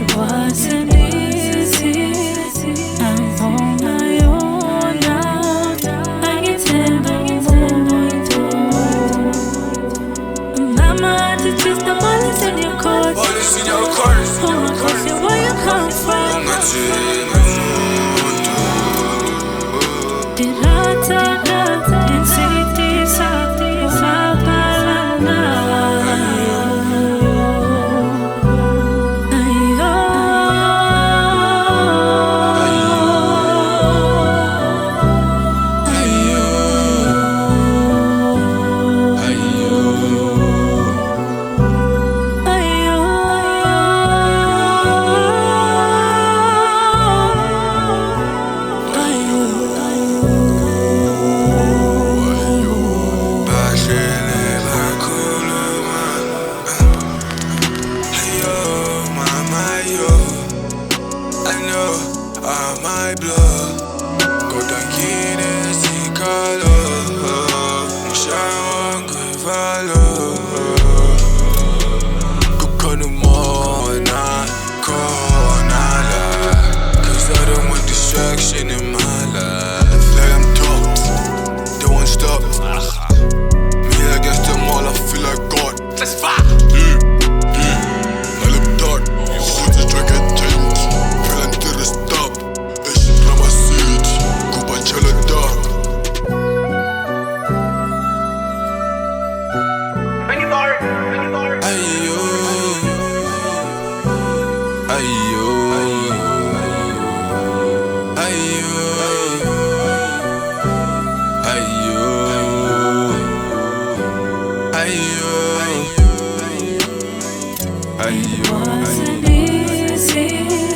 It wasn't easy. I'm on my own now. I get muito. Mama, to twist the bullets in your court. Where you come from? DIRA in cities of my blood, go tranquille sin calor, shine good valor, go corner, cause I don't want distraction in my life. Like I'm tops, they won't stop. Me against them all, I feel like God. Let's fight. I live dark, goed is drink and change. Feel until the stop. It's from a seat, go by chill dark. Ayo, ayo, ayo, ayo, ayo, ayo. It wasn't easy.